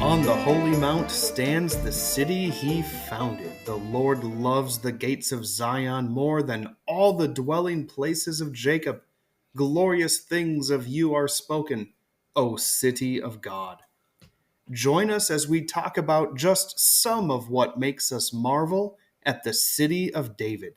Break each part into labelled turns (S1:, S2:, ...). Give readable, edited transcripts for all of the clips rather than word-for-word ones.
S1: On the holy mount stands the city he founded. The Lord loves the gates of Zion more than all the dwelling places of Jacob. Glorious things of you are spoken, O city of God. Join us as we talk about just some of what makes us marvel at the city of David.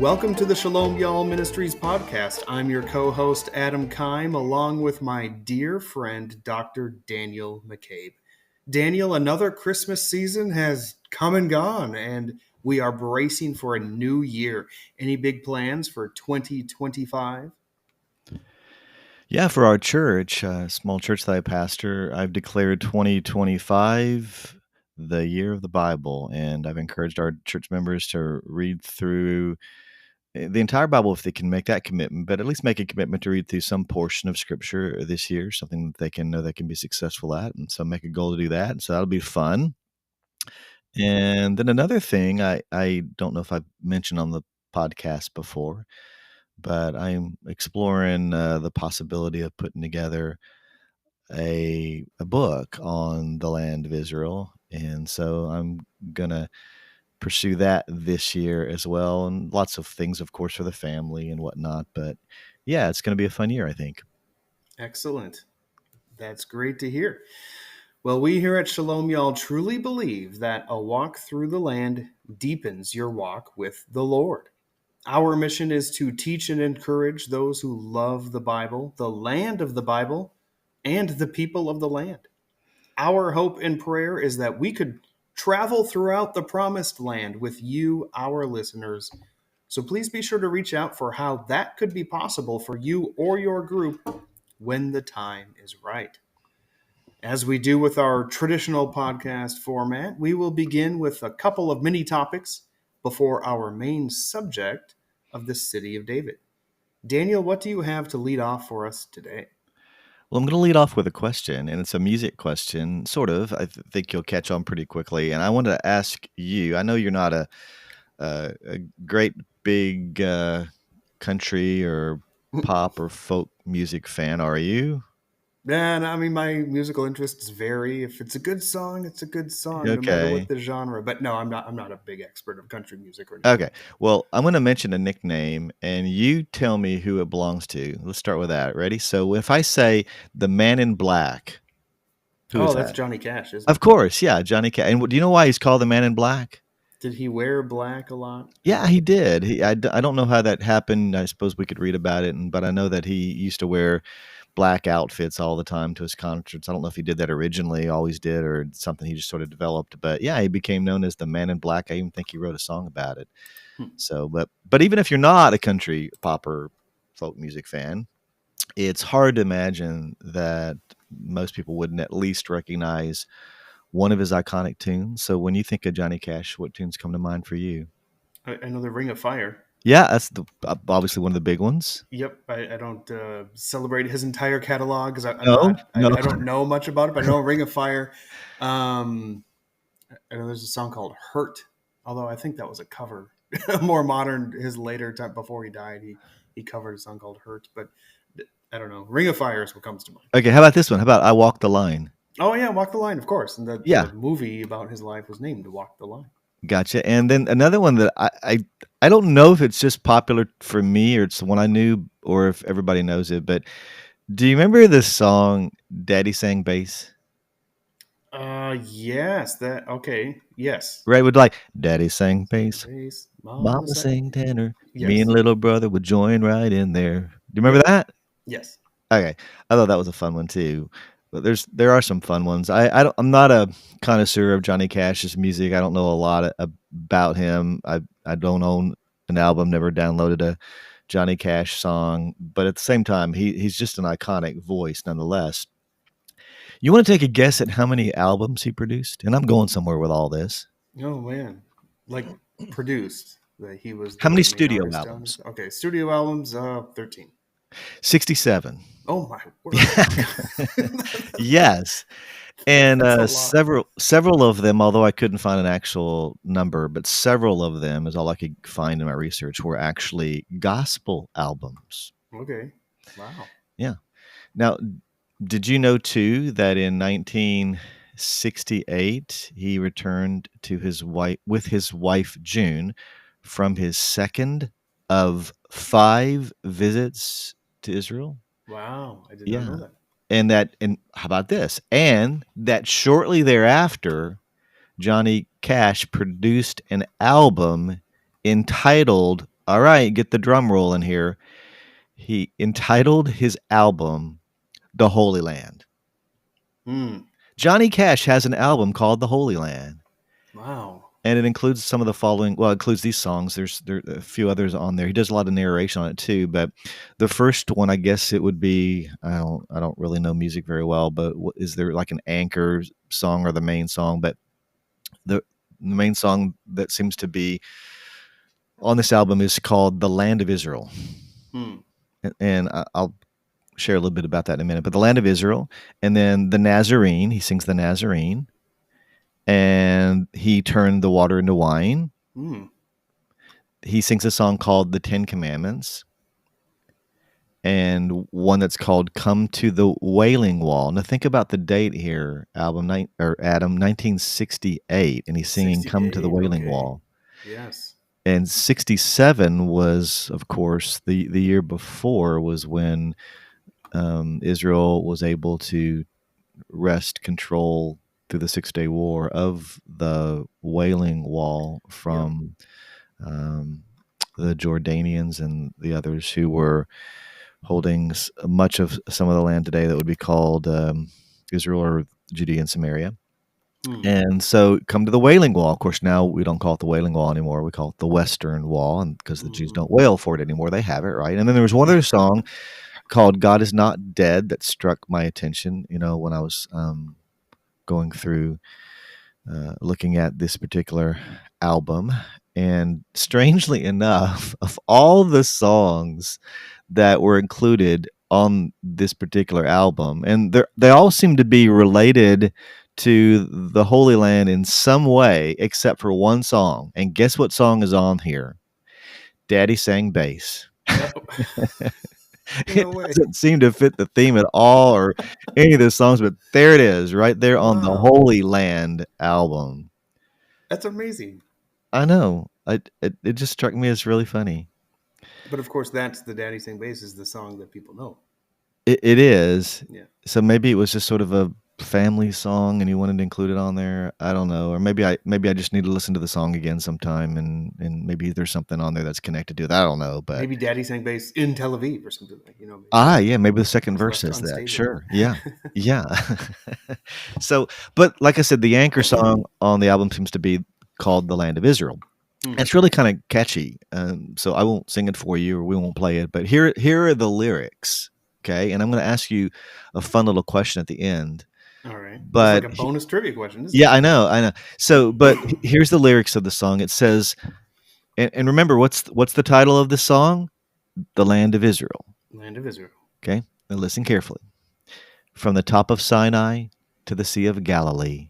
S1: Welcome to the Shalom Y'all Ministries podcast. I'm your co-host, Adam Keim, along with my dear friend, Dr. Daniel McCabe. Daniel, another Christmas season has come and gone, and we are bracing for a new year. Any big plans for 2025?
S2: Yeah, for our church, small church that I pastor, I've declared 2025 the year of the Bible, and I've encouraged our church members to read through the entire Bible if they can make that commitment, but at least make a commitment to read through some portion of Scripture this year, something that they can know they can be successful at, and so make a goal to do that. And so that'll be fun. And then another thing, I don't know if I've mentioned on the podcast before, but I'm exploring the possibility of putting together a book on the land of Israel. And so I'm going to pursue that this year as well. And lots of things, of course, for the family and whatnot. But yeah, it's going to be a fun year, I think.
S1: Excellent. That's great to hear. Well, we here at Shalom Y'all truly believe that a walk through the land deepens your walk with the Lord. Our mission is to teach and encourage those who love the Bible, the land of the Bible, and the people of the land. Our hope and prayer is that we could travel throughout the promised land with you, our listeners. So please be sure to reach out for how that could be possible for you or your group when the time is right. As we do with our traditional podcast format, we will begin with a couple of mini topics before our main subject of the city of David. Daniel, what do you have to lead off for us today?
S2: Well, I'm going to lead off with a question, and it's a music question, sort of. Think you'll catch on pretty quickly. And I wanted to ask you, I know you're not a great big country or pop or folk music fan, are you?
S1: And I mean, my musical interests vary. If it's a good song, it's a good song, no matter what
S2: Okay.
S1: the genre. But no, I'm not a big expert of country music or anything.
S2: Okay. Well, I'm going to mention a nickname, and you tell me who it belongs to. Let's start with that. Ready? So if I say the Man in Black, who is
S1: Oh, that's
S2: that?
S1: Johnny Cash, isn't
S2: Of
S1: it?
S2: course, yeah, Johnny Cash. And do you know why he's called the Man in Black?
S1: Did he wear black a lot?
S2: Yeah, he did. I don't know how that happened. I suppose we could read about it, but I know that he used to wear black outfits all the time to his concerts. I don't know if he did that originally, always did, or something he just sort of developed. But yeah, he became known as the Man in Black. I even think he wrote a song about it. So, but even if you're not a country pop or folk music fan, it's hard to imagine that most people wouldn't at least recognize one of his iconic tunes. So when you think of Johnny Cash, what tunes come to mind for you?
S1: I know the Ring of Fire.
S2: Yeah, that's obviously one of the big ones.
S1: Yep, I don't celebrate his entire catalog because
S2: No,
S1: I
S2: no.
S1: don't know much about it. But I know Ring of Fire. I know there's a song called "Hurt," although I think that was a cover, more modern. His later time before he died, he covered a song called "Hurt." But I don't know. Ring of Fire is what comes to mind.
S2: Okay, how about this one? How about I Walk the Line?
S1: Oh yeah, Walk the Line, of course. And
S2: Yeah,
S1: the movie about his life was named Walk the Line.
S2: gotcha. And then another one that I don't know if it's just popular for me or it's the one I knew or if everybody knows it, but do you remember the song Daddy Sang Bass?
S1: Yes, that okay. Yes.
S2: Right, with like Daddy sang bass,
S1: Bass, Mama
S2: Mama
S1: sang.
S2: sang tenor, me and
S1: Yes.
S2: little brother would join right in there. Do you remember
S1: Yep.
S2: that?
S1: Yes.
S2: Okay, I thought that was a fun one too. But there are some fun ones. I'm not a connoisseur of Johnny Cash's music. I don't know a lot about him. I don't own an album. Never downloaded a Johnny Cash song. But at the same time, he's just an iconic voice nonetheless. You want to take a guess at how many albums he produced? And I'm going somewhere with all this.
S1: Oh man, like produced that he was
S2: How
S1: the
S2: many
S1: main
S2: studio
S1: artist on
S2: albums?
S1: this. Okay, studio albums, 13.
S2: 67.
S1: Oh my word!
S2: Yes. And
S1: That's a lot.
S2: several of them, although I couldn't find an actual number, but several of them is all I could find in my research were actually gospel albums.
S1: Okay. Wow.
S2: Yeah. Now, did you know too that in 1968 he returned to his wife June from his second of 5 visits to Israel?
S1: Wow. I did not know
S2: Yeah.
S1: that.
S2: And how about this? And that shortly thereafter, Johnny Cash produced an album entitled, all right, get the drum roll in here. He entitled his album The Holy Land.
S1: Hmm.
S2: Johnny Cash has an album called The Holy Land.
S1: Wow.
S2: And it includes some of the following. Well, it includes these songs. There are a few others on there. He does a lot of narration on it too. But the first one, I guess it would be. I don't really know music very well, but is there like an anchor song or the main song? But the main song that seems to be on this album is called "The Land of Israel,"
S1: Hmm.
S2: and I'll share a little bit about that in a minute. But the Land of Israel, and then the Nazarene. He sings the Nazarene, and he turned the water into wine.
S1: Hmm.
S2: He sings a song called "The Ten Commandments," and one that's called "Come to the Wailing Wall." Now think about the date here, Adam, 1968, and he's singing "Come to the
S1: 68.
S2: Wailing
S1: Okay.
S2: Wall."
S1: Yes.
S2: And 67 was, of course, the year before was when Israel was able to wrest control through the 6 Day War of the Wailing Wall
S1: Yep.
S2: from um, the Jordanians and the others who were holding much of some of the land today that would be called Israel or Judea and Samaria.
S1: Hmm.
S2: And so come to the Wailing Wall. Of course, now we don't call it the Wailing Wall anymore. We call it the Western Wall, and because the Jews
S1: Hmm.
S2: don't wail for it anymore, they have it, right? And then there was one other song called "God Is Not Dead" that struck my attention. When I was going through looking at this particular album, and strangely enough, of all the songs that were included on this particular album, and they all seem to be related to the Holy Land in some way, except for one song. And guess what song is on here? Daddy Sang Bass.
S1: Oh,
S2: It
S1: no way.
S2: doesn't seem to fit the theme at all or any of the songs, but there it is, right there on the
S1: Wow.
S2: Holy Land album.
S1: That's amazing.
S2: I know. It just struck me as really funny.
S1: But of course, that's the Daddy Sing Bass is the song that people know.
S2: It is.
S1: Yeah.
S2: So maybe it was just sort of a family song and you wanted to include it on there. I don't know. Or maybe I just need to listen to the song again sometime and maybe there's something on there that's connected to it. I don't know, but
S1: Maybe Daddy Sang Bass in Tel Aviv or something like, maybe
S2: yeah, maybe the
S1: it
S2: second
S1: was
S2: verse
S1: left
S2: says that.
S1: unstated.
S2: Sure. Yeah. Yeah. So, but like I said, the anchor song on the album seems to be called "The Land of Israel."
S1: Hmm.
S2: It's really kind of catchy, so I won't sing it for you, or we won't play it. But here are the lyrics, okay? And I'm going to ask you a fun little question at the end.
S1: All right. This is like
S2: But
S1: a bonus trivia question, isn't
S2: yeah,
S1: it?
S2: I know. So, but here's the lyrics of the song. It says, and remember, what's the title of the song? "The Land of Israel."
S1: Land of Israel.
S2: Okay, now listen carefully. From the top of Sinai to the Sea of Galilee,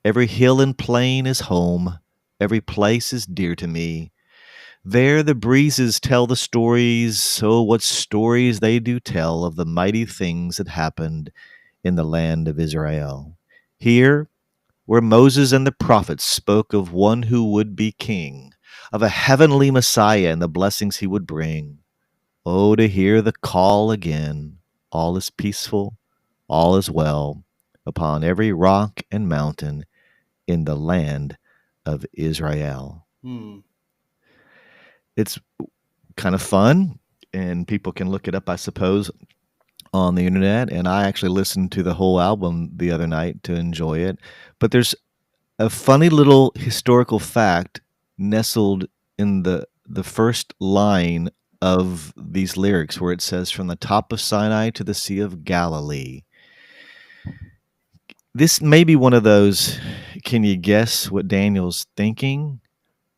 S2: every hill and plain is home. Every place is dear to me. There the breezes tell the stories, oh, what stories they do tell of the mighty things that happened in the land of Israel. Here, where Moses and the prophets spoke of one who would be king, of a heavenly Messiah and the blessings he would bring. Oh, to hear the call again, all is peaceful, all is well, upon every rock and mountain in the land of Israel.
S1: Hmm.
S2: It's kind of fun, and people can look it up, I suppose, on the internet. And I actually listened to the whole album the other night to enjoy it. But there's a funny little historical fact nestled in the first line of these lyrics, where it says, "From the top of Sinai to the Sea of Galilee." This may be one of those, can you guess what Daniel's thinking?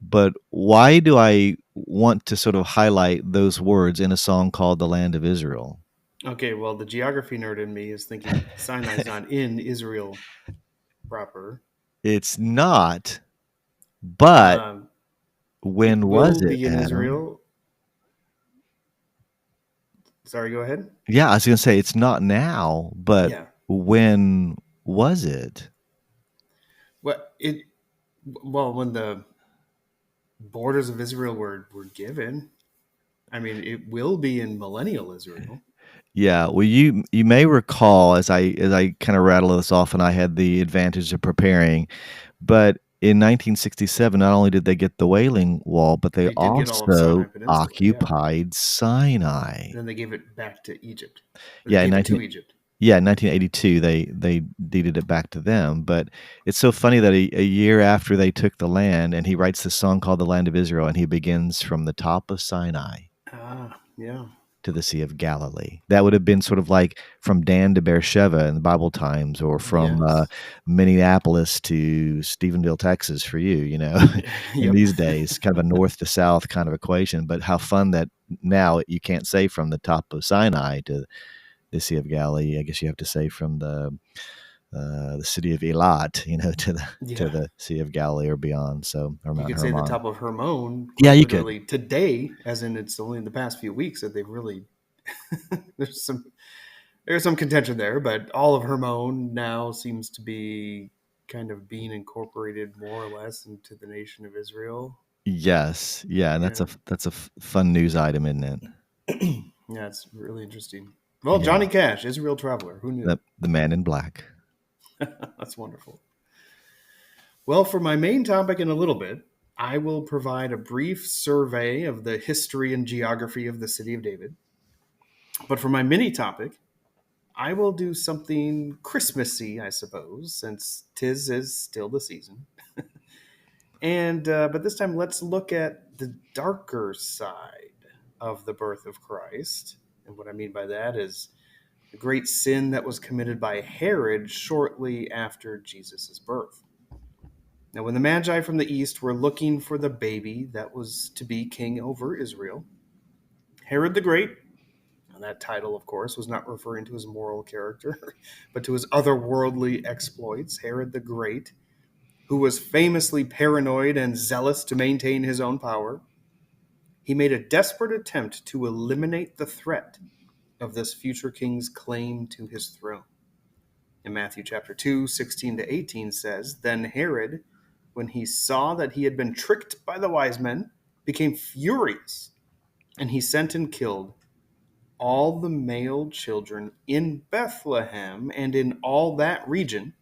S2: But why do I want to sort of highlight those words in a song called "The Land of Israel"?
S1: Okay, well, the geography nerd in me is thinking Sinai's not in Israel proper.
S2: It's not, but
S1: Um, it
S2: when was
S1: will
S2: it,
S1: be in
S2: Adam?
S1: Israel. Sorry, go ahead.
S2: Yeah, I was gonna say it's not now, but
S1: Yeah.
S2: when was it?
S1: It well when the borders of Israel were given. I mean, it will be in millennial Israel.
S2: Yeah, well, you may recall as I kind of rattle this off, and I had the advantage of preparing, but in 1967, not only did they get the Wailing Wall, but they
S1: They did get all of Sinai
S2: also
S1: Peninsula, yeah.
S2: occupied Sinai.
S1: And then they gave it back to Egypt. Or they
S2: Yeah, in
S1: gave it
S2: 19
S1: to Egypt.
S2: yeah, in 1982, they deeded it back to them. But it's so funny that a year after they took the land, and he writes this song called "The Land of Israel," and he begins from the top of Sinai
S1: Ah, yeah.
S2: to the Sea of Galilee. That would have been sort of like from Dan to Beersheba in the Bible times, or from
S1: Yes.
S2: Minneapolis to Stephenville, Texas, for you, you know, in
S1: Yep.
S2: these days, kind of a north to south kind of equation. But how fun that now you can't say from the top of Sinai to the Sea of Galilee. I guess you have to say from the city of Eilat, you know, to
S1: Yeah.
S2: the Sea of Galilee or beyond. So, or
S1: You
S2: Mount
S1: could say the
S2: Hermon.
S1: top of Hermon,
S2: Yeah,
S1: quite
S2: you could.
S1: literally today, as in it's only in the past few weeks that they've really there's some contention there, but all of Hermon now seems to be kind of being incorporated more or less into the nation of Israel.
S2: Yes, yeah, and
S1: Yeah.
S2: that's a fun news item, isn't it?
S1: Yeah, it's really interesting. Well,
S2: Yeah,
S1: Johnny Cash, Israel Traveler. Who knew?
S2: the Man in Black.
S1: That's wonderful. Well, for my main topic in a little bit, I will provide a brief survey of the history and geography of the city of David. But for my mini topic, I will do something Christmassy, I suppose, since 'tis is still the season. And but this time, let's look at the darker side of the birth of Christ. And what I mean by that is the great sin that was committed by Herod shortly after Jesus' birth. Now, when the Magi from the east were looking for the baby that was to be king over Israel, Herod the Great, and that title, of course, was not referring to his moral character, but to his otherworldly exploits, Herod the Great, who was famously paranoid and zealous to maintain his own power, he made a desperate attempt to eliminate the threat of this future king's claim to his throne. In Matthew chapter 2, 16 to 18 says, Then Herod, when he saw that he had been tricked by the wise men, became furious, and he sent and killed all the male children in Bethlehem and in all that region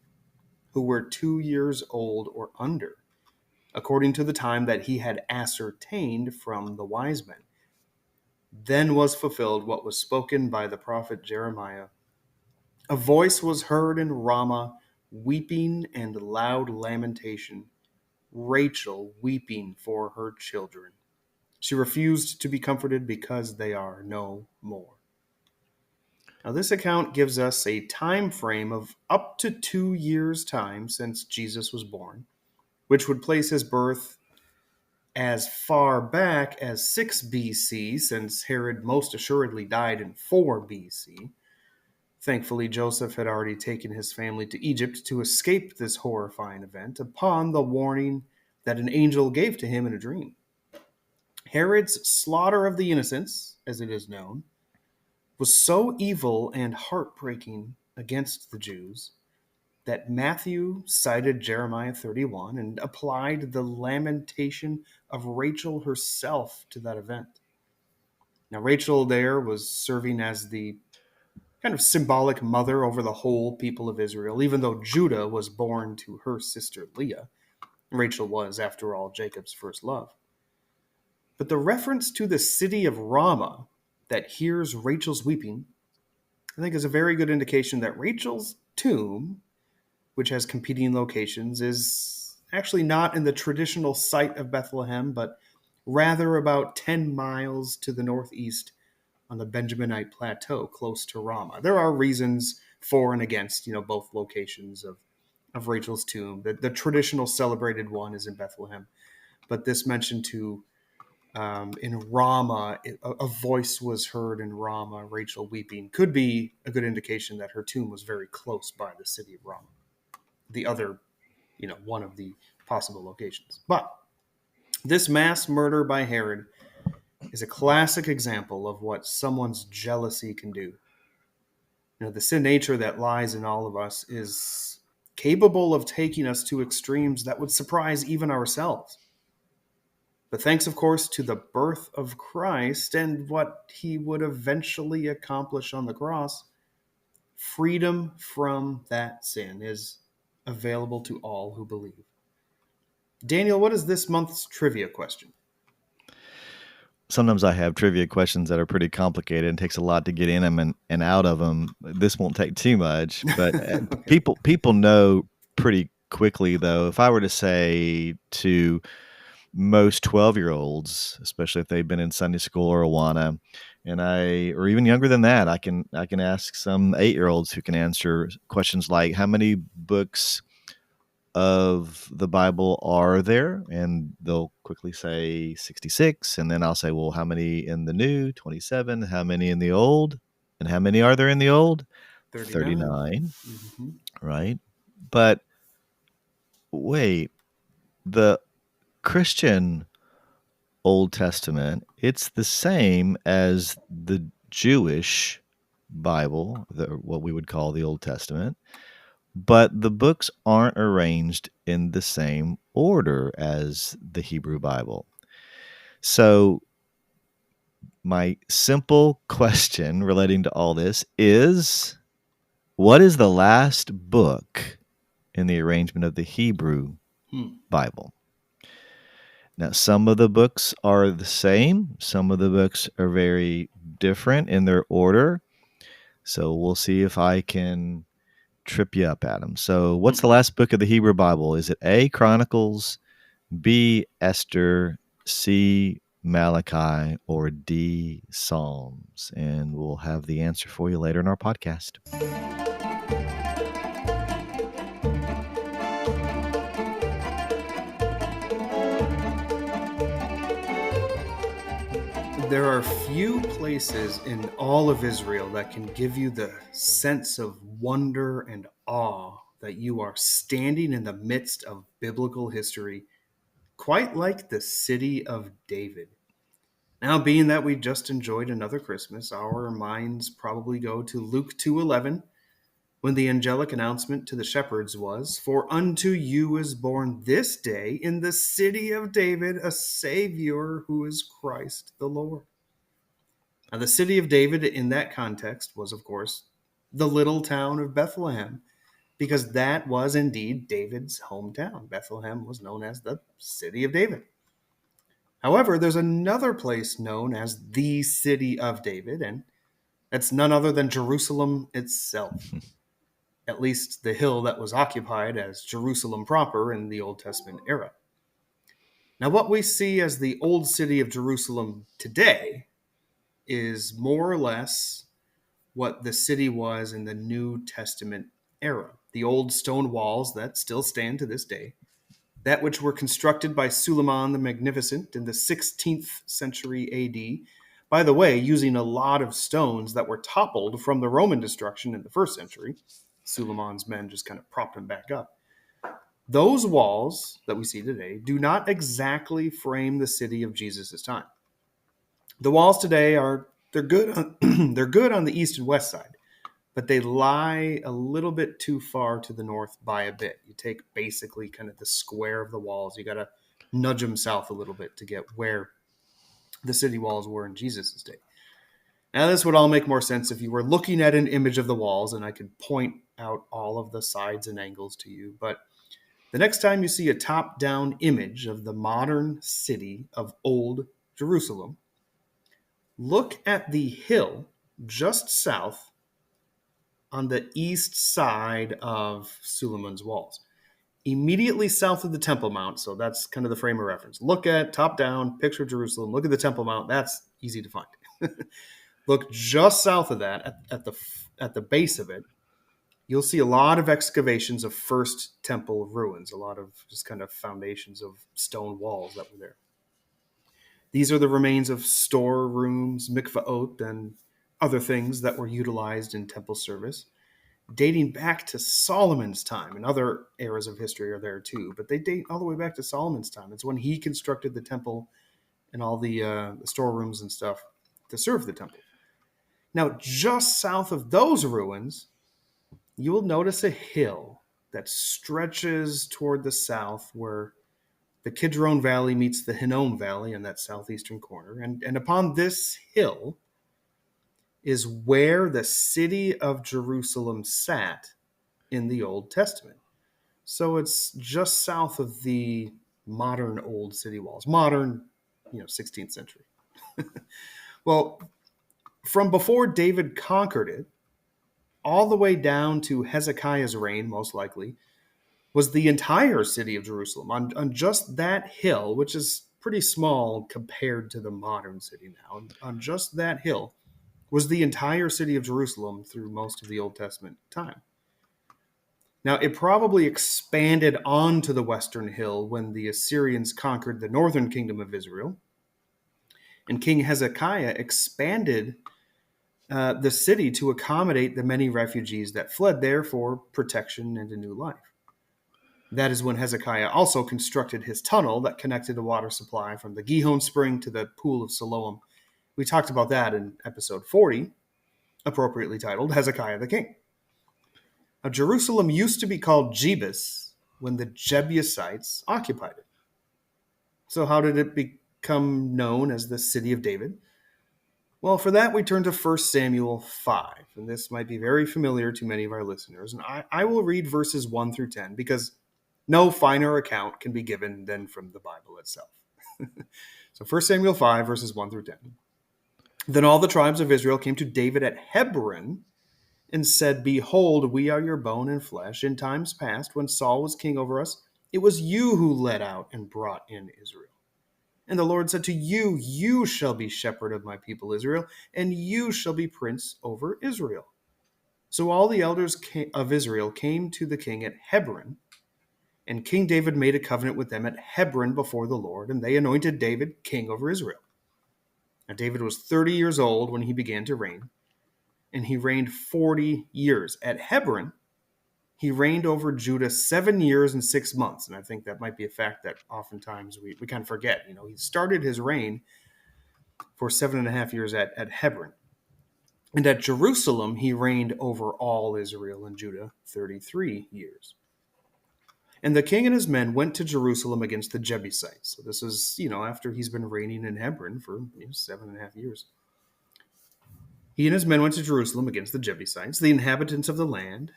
S1: who were 2 years old or under, according to the time that he had ascertained from the wise men. Then was fulfilled what was spoken by the prophet Jeremiah. A voice was heard in Ramah, weeping and loud lamentation, Rachel weeping for her children. She refused to be comforted because they are no more. Now, this account gives us a time frame of up to 2 years' time since Jesus was born, which would place his birth as far back as 6 BC, since Herod most assuredly died in 4 BC. Thankfully, Joseph had already taken his family to Egypt to escape this horrifying event upon the warning that an angel gave to him in a dream. Herod's slaughter of the innocents, as it is known, was so evil and heartbreaking against the Jews that Matthew cited Jeremiah 31 and applied the lamentation of Rachel herself to that event. Now, Rachel there was serving as the kind of symbolic mother over the whole people of Israel, even though Judah was born to her sister Leah. Rachel was, after all, Jacob's first love. But the reference to the city of Ramah that hears Rachel's weeping, I think, is a very good indication that Rachel's tomb, which has competing locations, is actually not in the traditional site of Bethlehem, but rather about 10 miles to the northeast on the Benjaminite Plateau close to Ramah. There are reasons for and against, both locations of Rachel's tomb. The traditional celebrated one is in Bethlehem, but this mention to In Ramah, a voice was heard in Ramah, Rachel weeping. Could be a good indication that her tomb was very close by the city of Ramah. The other, one of the possible locations. But this mass murder by Herod is a classic example of what someone's jealousy can do. The sin nature that lies in all of us is capable of taking us to extremes that would surprise even ourselves. But thanks, of course, to the birth of Christ and what he would eventually accomplish on the cross, freedom from that sin is available to all who believe. Daniel, what is this month's trivia question?
S2: Sometimes I have trivia questions that are pretty complicated and takes a lot to get in them and out of them. This won't take too much, but
S1: Okay.
S2: people know pretty quickly, though. If I were to say to most 12-year-olds, especially if they've been in Sunday school or Awana, or even younger than that, I can ask some 8-year-olds who can answer questions like, how many books of the Bible are there? And they'll quickly say 66. And then I'll say, well, how many in the New? 27. How many in the Old? And how many are there in the Old?
S1: 39.
S2: 39,
S1: Mm-hmm.
S2: right? But wait, the Christian Old Testament, it's the same as the Jewish Bible, what we would call the Old Testament, but the books aren't arranged in the same order as the Hebrew Bible. So, my simple question relating to all this is, what is the last book in the arrangement of the Hebrew Bible? Now, some of the books are the same. Some of the books are very different in their order. So we'll see if I can trip you up, Adam. So what's the last book of the Hebrew Bible? Is it A, Chronicles, B, Esther, C, Malachi, or D, Psalms? And we'll have the answer for you later in our podcast.
S1: There are few places in all of Israel that can give you the sense of wonder and awe that you are standing in the midst of biblical history, quite like the city of David. Now, being that we just enjoyed another Christmas, our minds probably go to Luke 2:11, when the angelic announcement to the shepherds was, "For unto you is born this day in the city of David a Savior who is Christ the Lord." Now, the city of David in that context was, of course, the little town of Bethlehem, because that was indeed David's hometown. Bethlehem was known as the city of David. However, there's another place known as the city of David, and that's none other than Jerusalem itself, at least the hill that was occupied as Jerusalem proper in the Old Testament era. Now, what we see as the old city of Jerusalem today is more or less what the city was in the New Testament era. The old stone walls that still stand to this day, that which were constructed by Suleiman the Magnificent in the 16th century AD, by the way, using a lot of stones that were toppled from the Roman destruction in the first century. Suleiman's men just kind of propped them back up. Those walls that we see today do not exactly frame the city of Jesus' time. The walls today they're good on, they're good on the east and west side, but they lie a little bit too far to the north by a bit. You take basically kind of the square of the walls, you got to nudge them south a little bit to get where the city walls were in Jesus' day. Now, this would all make more sense if you were looking at an image of the walls and I could point out all of the sides and angles to you. But the next time you see a top down image of the modern city of Old Jerusalem, look at the hill just south on the east side of Suleiman's walls, immediately south of the Temple Mount. So that's kind of the frame of reference. Look at top down, picture Jerusalem, look at the Temple Mount. That's easy to find. Look just south of that at the base of it. You'll see a lot of excavations of first temple ruins, a lot of just kind of foundations of stone walls that were there. These are the remains of storerooms, mikvaot, and other things that were utilized in temple service, dating back to Solomon's time. And other eras of history are there too, but they date all the way back to Solomon's time. It's when he constructed the temple and all the storerooms and stuff to serve the temple. Now, just south of those ruins, you will notice a hill that stretches toward the south where the Kidron Valley meets the Hinnom Valley in that southeastern corner. And upon this hill is where the city of Jerusalem sat in the Old Testament. So it's just south of the modern old city walls, modern, 16th century. Well, from before David conquered it, all the way down to Hezekiah's reign, most likely, was the entire city of Jerusalem. On just that hill, which is pretty small compared to the modern city now, on just that hill was the entire city of Jerusalem through most of the Old Testament time. Now, it probably expanded onto the western hill when the Assyrians conquered the northern kingdom of Israel. And King Hezekiah expanded the city to accommodate the many refugees that fled there for protection and a new life. That is when Hezekiah also constructed his tunnel that connected a water supply from the Gihon spring to the pool of Siloam. We talked about that in episode 40, appropriately titled Hezekiah the King. Now, Jerusalem used to be called Jebus when the Jebusites occupied it. So how did it become known as the city of David? Well, for that, we turn to 1 Samuel 5, and this might be very familiar to many of our listeners. And I will read verses 1 through 10 because no finer account can be given than from the Bible itself. So 1 Samuel 5, verses 1 through 10. Then all the tribes of Israel came to David at Hebron and said, "Behold, we are your bone and flesh. In times past, when Saul was king over us, it was you who led out and brought in Israel. And the Lord said to you, you shall be shepherd of my people Israel, and you shall be prince over Israel." So all the elders of Israel came to the king at Hebron, and King David made a covenant with them at Hebron before the Lord, and they anointed David king over Israel. Now David was 30 years old when he began to reign, and he reigned 40 years. At Hebron, he reigned over Judah 7 years and 6 months. And I think that might be a fact that oftentimes we kind of forget. He started his reign for 7.5 years at Hebron. And at Jerusalem, he reigned over all Israel and Judah 33 years. And the king and his men went to Jerusalem against the Jebusites. So this is, after he's been reigning in Hebron for 7.5 years. He and his men went to Jerusalem against the Jebusites, the inhabitants of the land.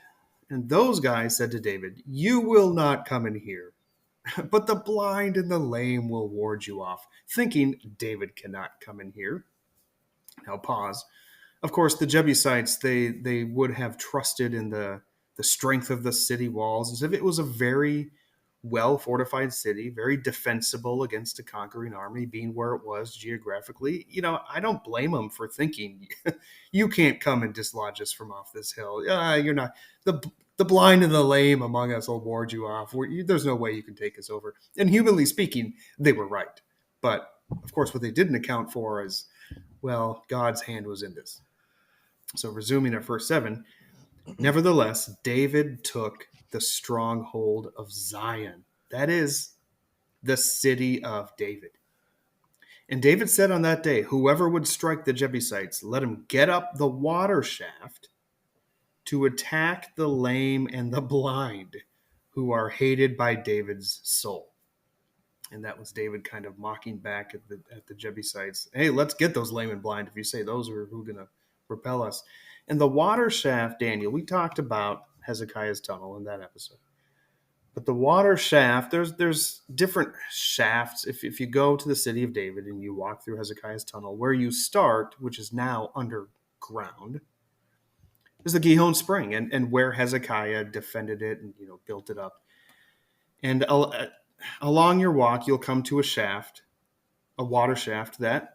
S1: And those guys said to David, "You will not come in here, but the blind and the lame will ward you off," thinking David cannot come in here. Now pause. Of course, the Jebusites, they would have trusted in the strength of the city walls as if it was a very well-fortified city, very defensible against a conquering army, being where it was geographically. I don't blame them for thinking, you can't come and dislodge us from off this hill. You're not. The blind and the lame among us will ward you off. There's no way you can take us over. And humanly speaking, they were right. But, of course, what they didn't account for is, well, God's hand was in this. So resuming at verse 7, nevertheless, David took the stronghold of Zion. That is the city of David. And David said on that day, "Whoever would strike the Jebusites, let him get up the water shaft to attack the lame and the blind, who are hated by David's soul." And that was David kind of mocking back at the Jebusites. Hey, let's get those lame and blind if you say those are who are going to repel us. And the water shaft, Daniel, we talked about Hezekiah's tunnel in that episode. But the water shaft, there's different shafts. If you go to the city of David and you walk through Hezekiah's tunnel, where you start, which is now underground, is the Gihon Spring, and where Hezekiah defended it and built it up. And along your walk, you'll come to a water shaft that,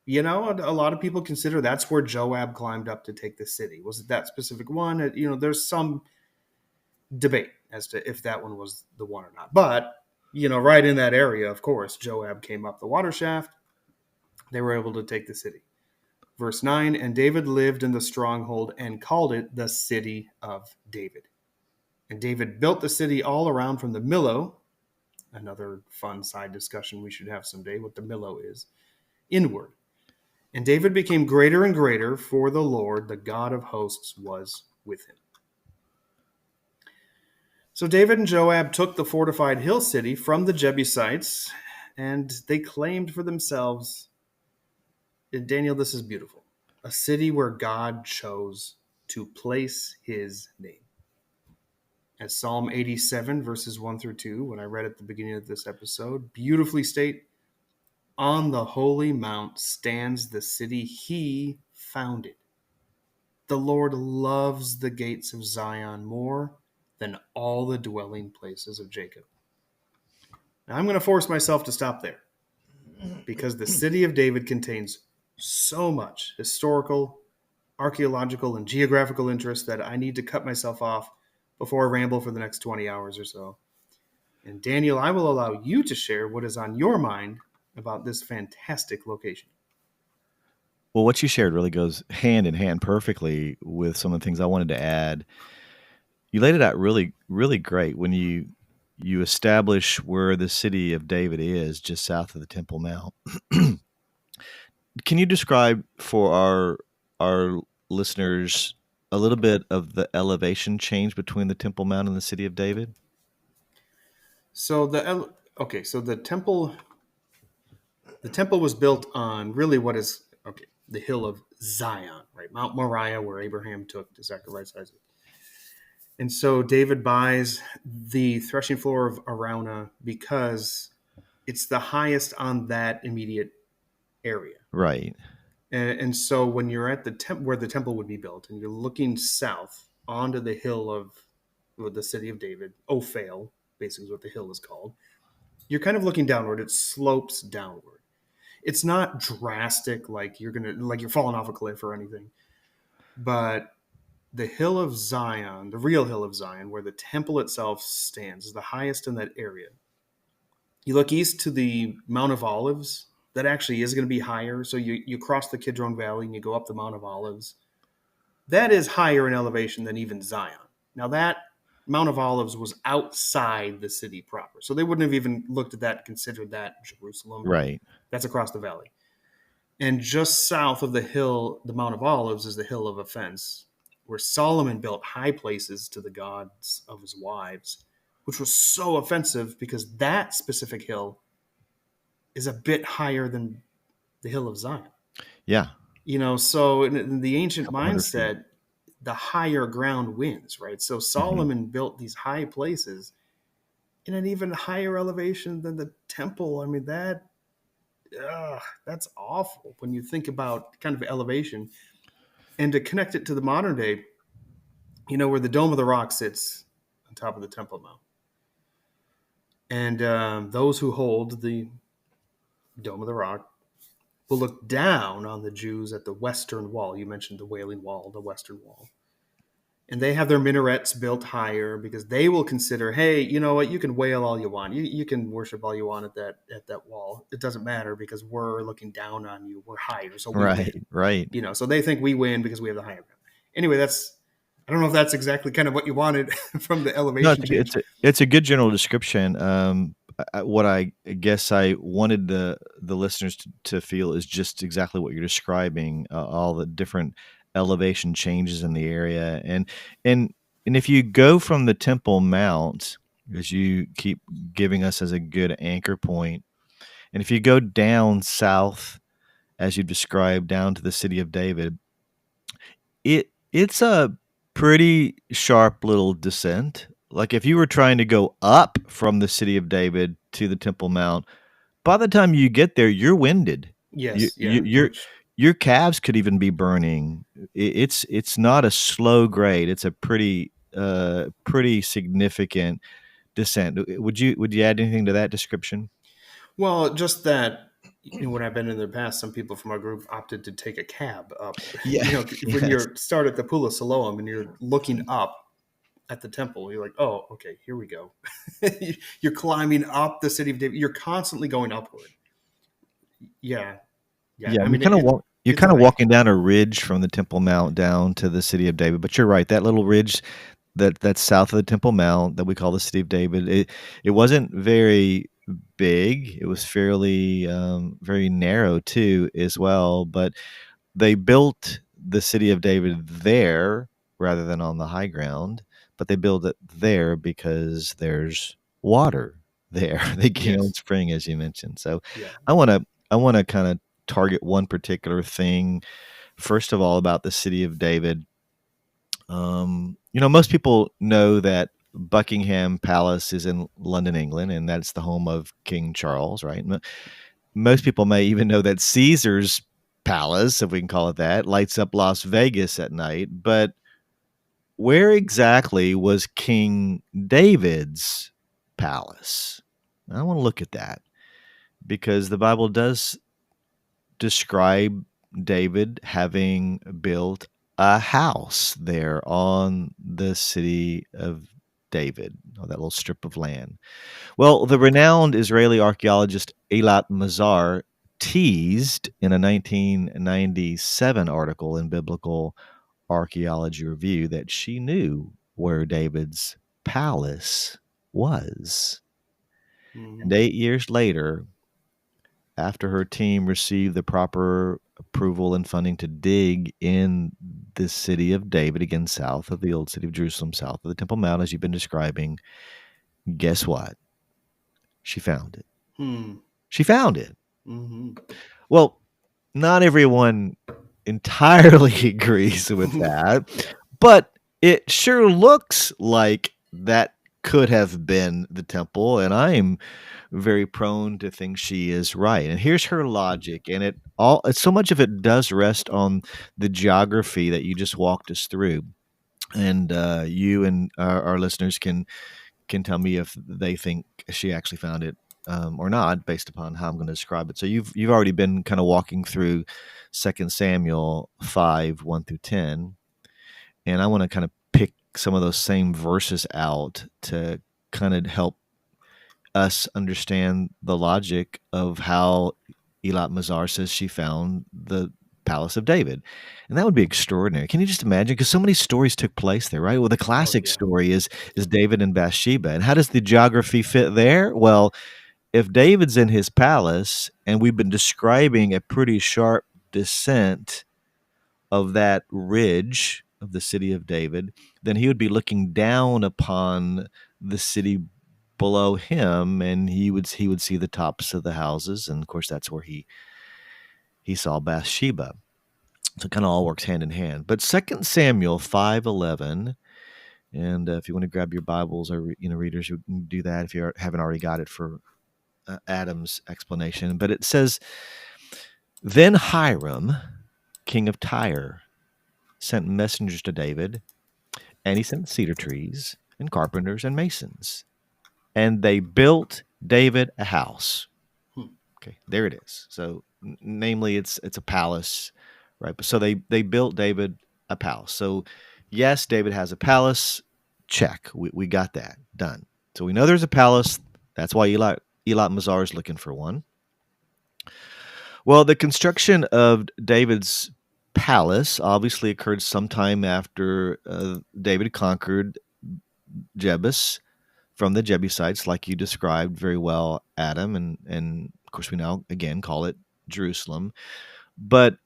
S1: a lot of people consider that's where Joab climbed up to take the city. Was it that specific one? There's some debate as to if that one was the one or not. But, right in that area, of course, Joab came up the water shaft. they were able to take the city. Verse 9, and David lived in the stronghold and called it the city of David. And David built the city all around from the Millo, another fun side discussion we should have someday, what the Millo is, inward. And David became greater and greater, for the Lord, the God of hosts, was with him. So David and Joab took the fortified hill city from the Jebusites, and they claimed for themselves, Daniel, this is beautiful, a city where God chose to place his name. As Psalm 87, verses 1 through 2, when I read at the beginning of this episode, beautifully state, on the holy mount stands the city he founded. The Lord loves the gates of Zion more than all the dwelling places of Jacob. Now, I'm going to force myself to stop there because the city of David contains so much historical, archaeological, and geographical interest that I need to cut myself off before I ramble for the next 20 hours or so. And Daniel, I will allow you to share what is on your mind about this fantastic location.
S2: Well, what you shared really goes hand in hand perfectly with some of the things I wanted to add. You laid it out really, really great when you establish where the city of David is, just south of the Temple Mount. Can you describe for our listeners a little bit of the elevation change between the Temple Mount and the city of David?
S1: So the temple was built on really what is the hill of Zion, right? Mount Moriah, where Abraham took to sacrifice Isaac. And so David buys the threshing floor of Araunah because it's the highest on that immediate area.
S2: Right.
S1: And so when you're at the where the temple would be built, and you're looking south onto the hill of the city of David, Ophel, basically is what the hill is called, you're kind of looking downward. It slopes downward. It's not drastic like you're falling off a cliff or anything, but the hill of Zion, the real hill of Zion, where the temple itself stands, is the highest in that area. You look east to the Mount of Olives. That actually is going to be higher. So you cross the Kidron Valley and you go up the Mount of Olives. That is higher in elevation than even Zion. Now that Mount of Olives was outside the city proper. So they wouldn't have even looked at that and considered that Jerusalem.
S2: Right.
S1: That's across the valley. And just south of the hill, the Mount of Olives, is the hill of offense, where Solomon built high places to the gods of his wives, which was so offensive because that specific hill is a bit higher than the hill of Zion.
S2: Yeah.
S1: So in the ancient
S2: 100 feet.
S1: mindset, the higher ground wins, right? So Solomon built these high places in an even higher elevation than the temple. I mean, that's awful when you think about kind of elevation. And to connect it to the modern day, where the Dome of the Rock sits on top of the Temple Mount. And those who hold the Dome of the Rock will look down on the Jews at the Western Wall. You mentioned the Wailing Wall, the Western Wall. And they have their minarets built higher because they will consider, hey, you know what, you can wail all you want. You can worship all you want at that wall. It doesn't matter because we're looking down on you. We're higher, so we win.
S2: Right.
S1: So they think we win because we have the higher ground. Anyway, I don't know if that's exactly kind of what you wanted from the elevation
S2: No,
S1: change.
S2: it's a good general description. What I guess I wanted the listeners to feel is just exactly what you're describing, all the different elevation changes in the area. And if you go from the Temple Mount, as you keep giving us as a good anchor point, and if you go down south, as you described, down to the city of David, it's a pretty sharp little descent. Like if you were trying to go up from the city of David to the Temple Mount, by the time you get there, you're winded. You,
S1: Yes,
S2: you,
S1: yeah.
S2: your your calves could even be burning. It's not a slow grade. It's a pretty significant descent. Would you add anything to that description?
S1: Well, just that, when I've been in the past, some people from our group opted to take a cab up.
S2: Yeah.
S1: When
S2: Yes.
S1: you start at the Pool of Siloam and you're looking up at the temple, you're like, oh, okay, here we go. You're climbing up the city of David. You're constantly going upward. Yeah. Yeah,
S2: Yeah,
S1: I mean it,
S2: you're
S1: it's a
S2: kinda
S1: hike.
S2: walking down a ridge from the Temple Mount down to the city of David, but you're right, that little ridge that's south of the Temple Mount that we call the city of David, it wasn't very big, it was fairly, very narrow too as well, but they built the city of David there rather than on the high ground, but they built it there because there's water there. They Gihon
S1: Yes.
S2: Spring, as you mentioned. So
S1: Yeah.
S2: I wanna kinda target one particular thing, first of all, about the city of David. Most people know that Buckingham Palace is in London, England, and that's the home of King Charles, right? Most people may even know that Caesar's palace, if we can call it that, lights up Las Vegas at night. But where exactly was King David's palace? I want to look at that because the Bible does describe David having built a house there on the city of David, or that little strip of land. Well, the renowned Israeli archaeologist Eilat Mazar teased in a 1997 article in Biblical Archaeology Review that she knew where David's palace was. And
S1: Hmm.
S2: 8 years later, after her team received the proper approval and funding to dig in the city of David, again, south of the old city of Jerusalem, south of the Temple Mount, as you've been describing, guess what? She found it.
S1: Hmm.
S2: She found it.
S1: Hmm.
S2: Well, not everyone entirely agrees with that,
S1: Yeah.
S2: but it sure looks like that could have been the temple, and I am very prone to think she is right. And here's her logic, and so much of it does rest on the geography that you just walked us through. And you and our listeners can tell me if they think she actually found it or not, based upon how I'm going to describe it. So you've already been kind of walking through 2 Samuel 5:1 through 10, and I want to kind of pick some of those same verses out to kind of help us understand the logic of how Elat Mazar says she found the palace of David. And that would be extraordinary. Can you just imagine? Because so many stories took place there, right? Well, the
S1: Oh
S2: classic
S1: yeah.
S2: story is David and Bathsheba. And how does the geography fit there? Well, if David's in his palace and we've been describing a pretty sharp descent of that ridge of the city of David, then he would be looking down upon the city below him, and he would see the tops of the houses, and of course that's where he saw Bathsheba. So it kind of all works hand in hand. But 2 Samuel 5:11, and if you want to grab your Bibles or readers, you can do that if you haven't already got it for Adam's explanation. But it says, "Then Hiram, king of Tyre, sent messengers to David, and he sent cedar trees and carpenters and masons, and they built David a house."
S1: Hmm.
S2: Okay, there it is. So, namely, it's a palace, right? So they built David a palace. So, yes, David has a palace. Check. We got that done. So we know there's a palace. That's why Elat Mazar is looking for one. Well, the construction of David's palace obviously occurred sometime after David conquered Jebus from the Jebusites, like you described very well, Adam, and of course we now again call it Jerusalem. But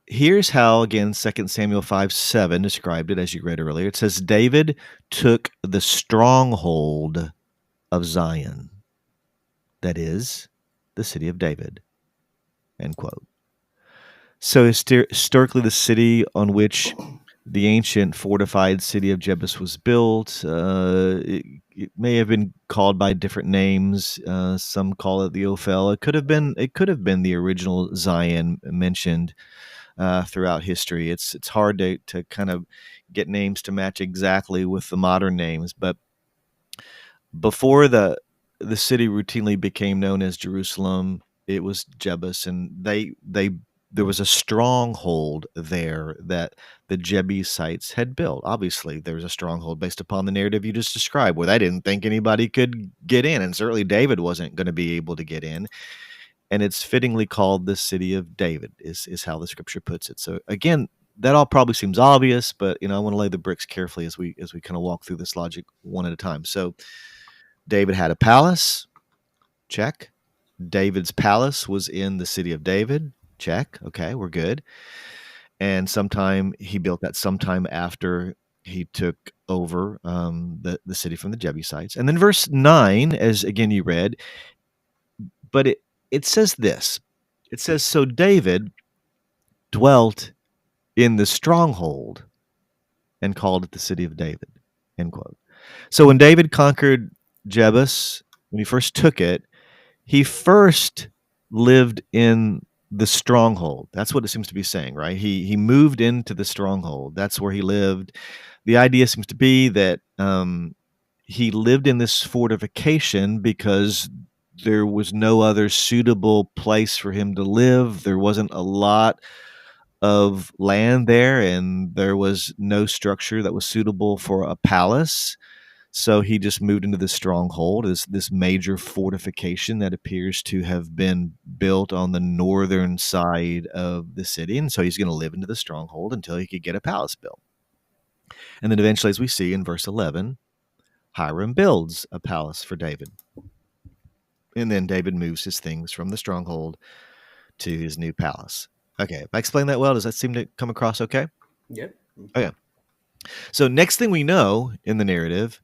S2: here's how again 2 Samuel 5:7 described it, as you read earlier. It says David took the stronghold of Zion, that is, the city of David. End quote. So historically, the city on which the ancient fortified city of Jebus was built, it may have been called by different names. Some call it the Ophel. It could have been the original Zion mentioned throughout history. It's hard to kind of get names to match exactly with the modern names, but before the city routinely became known as Jerusalem, it was Jebus, and they there was a stronghold there that the Jebusites had built. Obviously, there was a stronghold based upon the narrative you just described, where they didn't think anybody could get in, and certainly David wasn't going to be able to get in. and it's fittingly called the city of David, is how the scripture puts it. So again, that all probably seems obvious, but I want to lay the bricks carefully as we kind of walk through this logic one at a time. So David had a palace, check. David's palace was in the city of David, check. Okay, we're good. And he built that sometime after he took over the city from the Jebusites. And then verse 9, as again you read, but it says this. It says, so David dwelt in the stronghold and called it the city of David, end quote. So when David conquered Jebus, when he first took it, he first lived in the stronghold. That's what it seems to be saying, right? He moved into the stronghold. That's where he lived. The idea seems to be that he lived in this fortification because there was no other suitable place for him to live. There wasn't a lot of land there, and there was no structure that was suitable for a palace. So he just moved into this stronghold, this major fortification that appears to have been built on the northern side of the city. And so he's going to live into the stronghold until he could get a palace built. And then eventually, as we see in verse 11, Hiram builds a palace for David. And then David moves his things from the stronghold to his new palace. Okay, if I explain that well, does that seem to come across okay?
S1: Yep.
S2: Okay. So next thing we know in the narrative,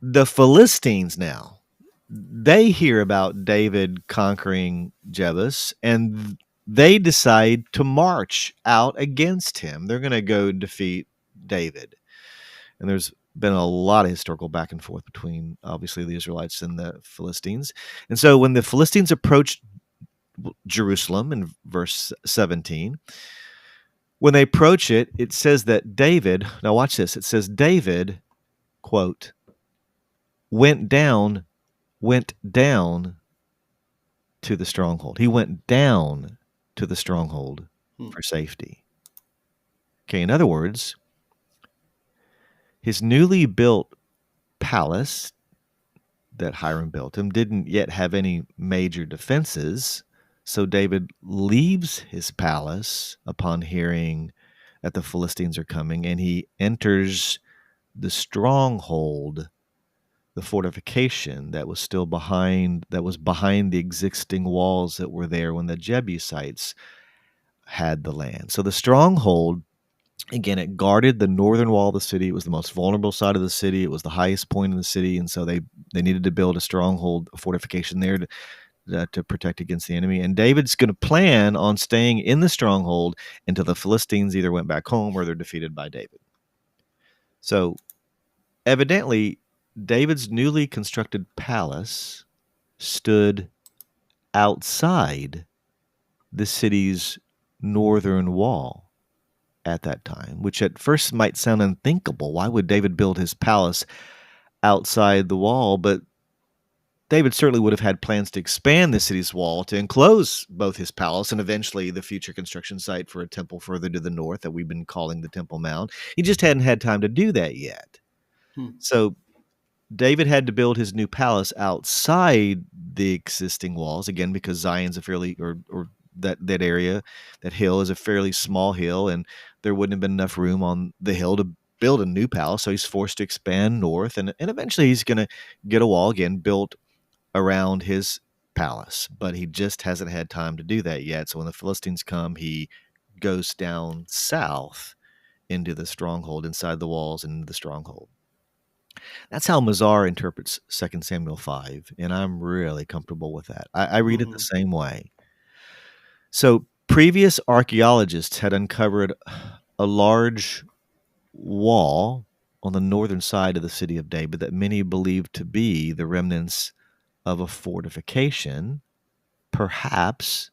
S2: the Philistines now, they hear about David conquering Jebus, and they decide to march out against him. They're going to go defeat David. And there's been a lot of historical back and forth between, obviously, the Israelites and the Philistines. And so when the Philistines approached Jerusalem in verse 17, when they approach it, it says that David, now watch this, it says David, quote, went down to the stronghold. He went down to the stronghold for safety. Okay, in other words, his newly built palace that Hiram built him didn't yet have any major defenses. So David leaves his palace upon hearing that the Philistines are coming, and he enters the stronghold, the fortification that was still behind the existing walls that were there when the Jebusites had the land. So the stronghold, again, it guarded the northern wall of the city. It was the most vulnerable side of the city. It was the highest point in the city, and so they needed to build a stronghold, a fortification there to protect against the enemy. And David's going to plan on staying in the stronghold until the Philistines either went back home or they're defeated by David. So evidently, David's newly constructed palace stood outside the city's northern wall at that time, which at first might sound unthinkable. Why would David build his palace outside the wall? But David certainly would have had plans to expand the city's wall to enclose both his palace and eventually the future construction site for a temple further to the north that we've been calling the Temple Mount. He just hadn't had time to do that yet. So David had to build his new palace outside the existing walls, again, because Zion's a fairly, or that area, that hill is a fairly small hill, and there wouldn't have been enough room on the hill to build a new palace. So he's forced to expand north, and eventually he's going to get a wall again built around his palace, but he just hasn't had time to do that yet. So when the Philistines come, he goes down south into the stronghold, inside the walls and into the stronghold. That's how Mazar interprets 2 Samuel 5, and I'm really comfortable with that. I read it the same way. So previous archaeologists had uncovered a large wall on the northern side of the city of David that many believed to be the remnants of a fortification. Perhaps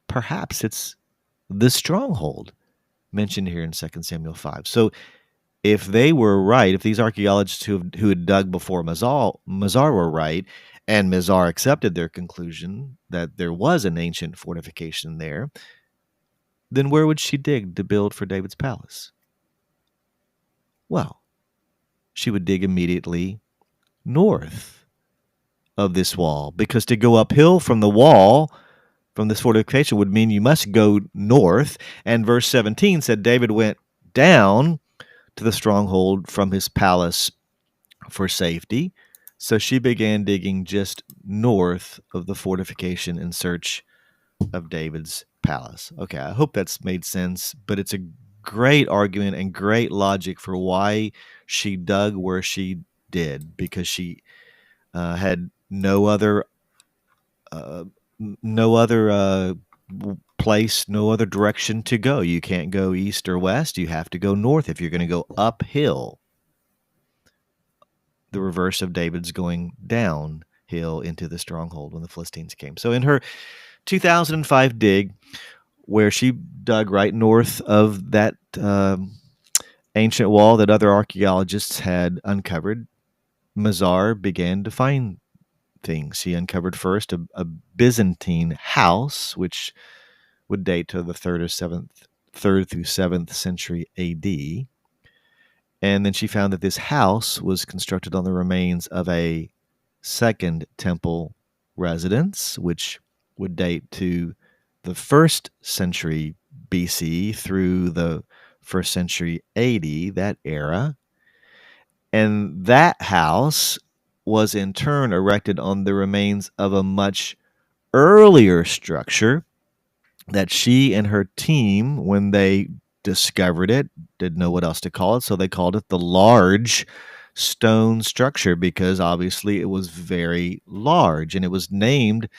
S2: it's the stronghold mentioned here in 2 Samuel 5. So if they were right, if these archaeologists who had dug before Mazar were right, and Mazar accepted their conclusion that there was an ancient fortification there, then where would she dig to build for David's palace? Well, she would dig immediately north of this wall, because to go uphill from the wall, from this fortification, would mean you must go north. And verse 17 said David went down to the stronghold from his palace for safety. So she began digging just north of the fortification in search of David's palace. Okay, I hope that's made sense, but it's a great argument and great logic for why she dug where she did, because she had no other uh, no other place, no other direction to go. You can't go east or west. You have to go north if you're going to go uphill. The reverse of David's going downhill into the stronghold when the Philistines came. So in her 2005 dig, where she dug right north of that ancient wall that other archaeologists had uncovered, Mazar began to find things. He uncovered first a Byzantine house, which would date to the third through seventh century A.D. And then she found that this house was constructed on the remains of a second temple residence, which would date to the first century BC through the first century AD, that era. And that house was in turn erected on the remains of a much earlier structure that she and her team, when they discovered it, didn't know what else to call it. So they called it the large stone structure, because obviously it was very large. And it was named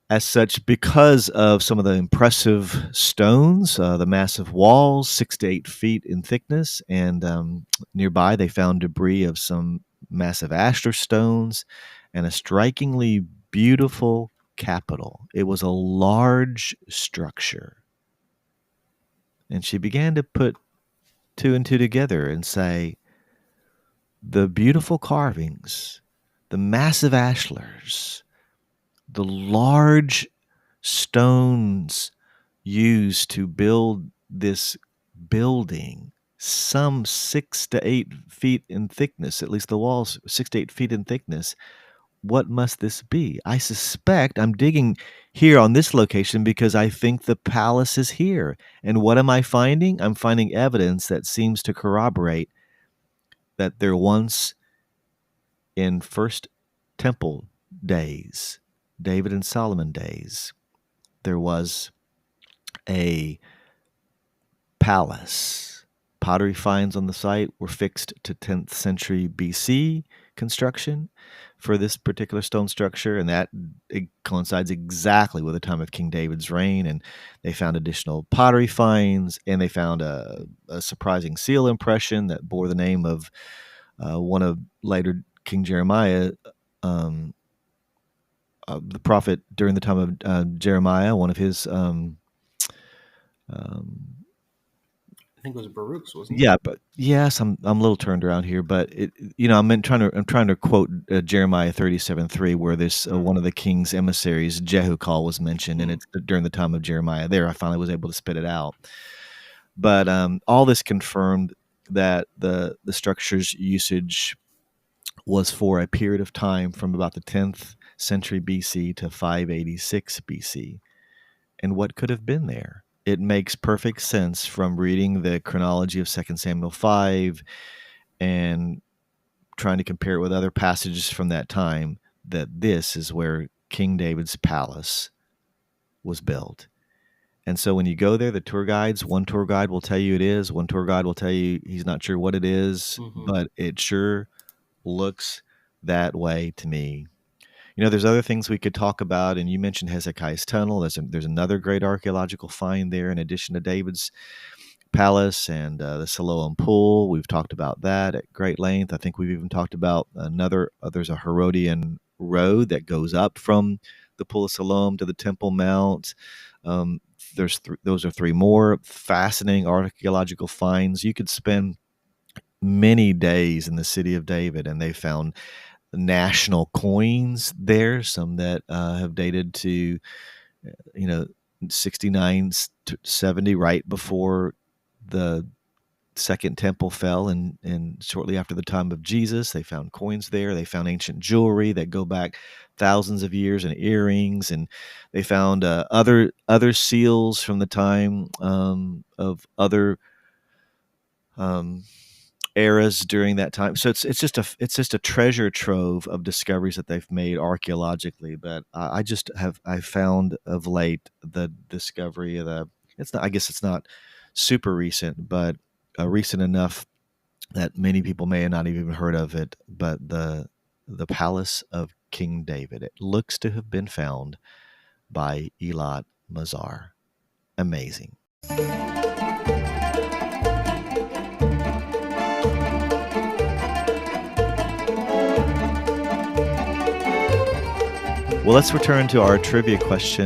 S2: as such because of some of the impressive stones, the massive walls, 6 to 8 feet in thickness. And nearby, they found debris of some massive ashlar stones and a strikingly beautiful capital. It was a large structure. And she began to put two and two together and say, the beautiful carvings, the massive ashlars, the large stones used to build this building, some 6 to 8 feet in thickness, at least the walls 6 to 8 feet in thickness. What must this be? I suspect I'm digging here on this location because I think the palace is here. And what am I finding? I'm finding evidence that seems to corroborate that there once, in First Temple days, David and Solomon days, there was a palace. Pottery finds on the site were fixed to 10th century BC construction for this particular stone structure, and that it coincides exactly with the time of King David's reign. And they found additional pottery finds, and they found a surprising seal impression that bore the name of one of later King Jeremiah, the prophet during the time of Jeremiah, one of his
S1: I think it was Baruch's, wasn't it?
S2: yeah, but yes, I'm a little turned around here, but I'm trying to quote Jeremiah 37:3, where this one of the king's emissaries, Jehucal, was mentioned, and it's during the time of Jeremiah. There, I finally was able to spit it out. But all this confirmed that the structure's usage was for a period of time from about the 10th century BC to 586 BC. And what could have been there? It makes perfect sense from reading the chronology of 2 Samuel 5 and trying to compare it with other passages from that time, that this is where King David's palace was built. And so when you go there, the tour guides, one tour guide will tell you it is, one tour guide will tell you he's not sure what it is, but it sure looks that way to me. There's other things we could talk about, and you mentioned Hezekiah's tunnel. There's another great archaeological find there, in addition to David's palace and the Siloam pool. We've talked about that at great length. I think we've even talked about there's a Herodian road that goes up from the pool of Siloam to the Temple Mount. Um, those are three more fascinating archaeological finds. You could spend many days in the city of David, and they found national coins there, some that have dated to 69 to 70, right before the second temple fell, and shortly after the time of Jesus. They found coins there. They found ancient jewelry that go back thousands of years, and earrings, and they found other seals from the time of other um, eras during that time. So it's just a treasure trove of discoveries that they've made archaeologically. But I found of late the discovery of the it's not I guess it's not super recent, but recent enough that many people may have not even heard of it. But the palace of King David, it looks to have been found by Elat Mazar. Amazing. Well, let's return to our trivia question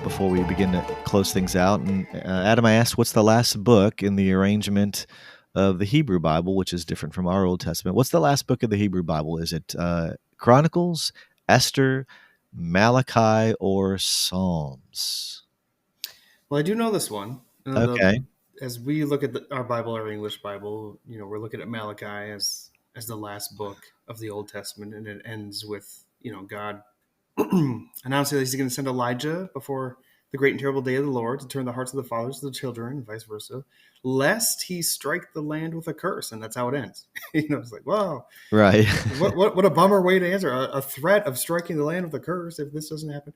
S2: before we begin to close things out. And Adam, I asked, what's the last book in the arrangement of the Hebrew Bible, which is different from our Old Testament? What's the last book of the Hebrew Bible? Is it Chronicles, Esther, Malachi, or Psalms?
S1: Well, I do know this one.
S2: Okay.
S1: As we look at our Bible, our English Bible, we're looking at Malachi as the last book of the Old Testament, and it ends with God announcing that He's going to send Elijah before the great and terrible day of the Lord to turn the hearts of the fathers to the children, and vice versa, lest He strike the land with a curse, and that's how it ends. It's like, wow,
S2: Right.
S1: what a bummer way to answer a threat of striking the land with a curse if this doesn't happen.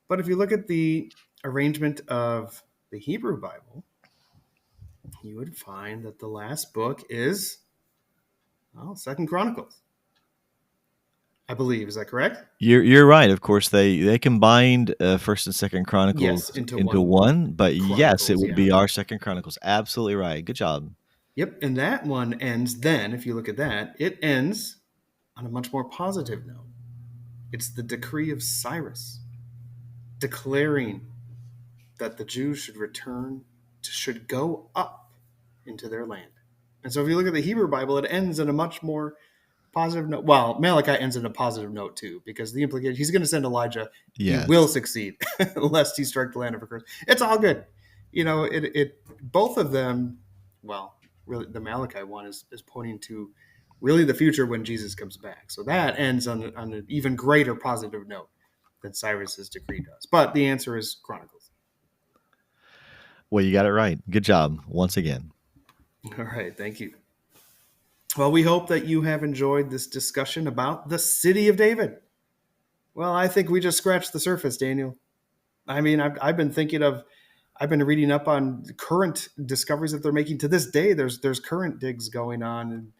S1: But if you look at the arrangement of the Hebrew Bible, you would find that the last book is, Second Chronicles, I believe. Is that correct?
S2: You're right. Of course, they combined First and Second
S1: Yes,
S2: Chronicles
S1: into
S2: into
S1: one
S2: one, but yes, it
S1: Chronicles,
S2: would
S1: yeah.
S2: be our Second Chronicles. Absolutely right. Good job.
S1: Yep, and that one ends then, if you look at that, it ends on a much more positive note. It's the decree of Cyrus declaring that the Jews should go up into their land. And so if you look at the Hebrew Bible, it ends in a much more positive note. Well, Malachi ends in a positive note too, because the implication he's going to send Elijah. He
S2: Yes.
S1: will succeed, lest he strike the land of a curse. It's all good. Both of them. Well, really, the Malachi one is pointing to really the future when Jesus comes back. So that ends on an even greater positive note than Cyrus's decree does. But the answer is Chronicles.
S2: Well, you got it right. Good job once again.
S1: All right, thank you. Well, we hope that you have enjoyed this discussion about the city of David. Well, I think we just scratched the surface, Daniel. I mean, I've been reading up on current discoveries that they're making to this day. There's current digs going on,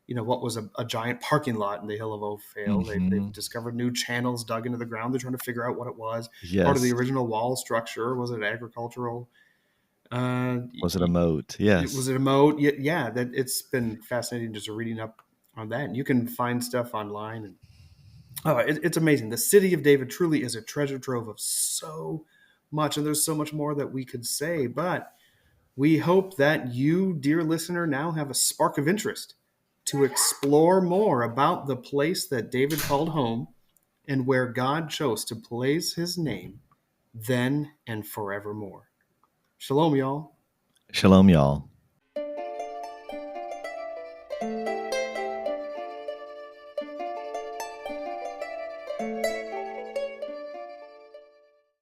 S1: and what was a giant parking lot in the Hill of Ophel. They've discovered new channels dug into the ground. They're trying to figure out what it was. Part of the
S2: Yes.
S1: original wall structure. Was it agricultural?
S2: Was it a moat? Yes.
S1: Was it a moat? Yeah. That it's been fascinating just reading up on that, and you can find stuff online. And it's amazing. The city of David truly is a treasure trove of so much, and there's so much more that we could say. But we hope that you, dear listener, now have a spark of interest to explore more about the place that David called home and where God chose to place His name then and forevermore. Shalom, y'all.
S2: Shalom, y'all.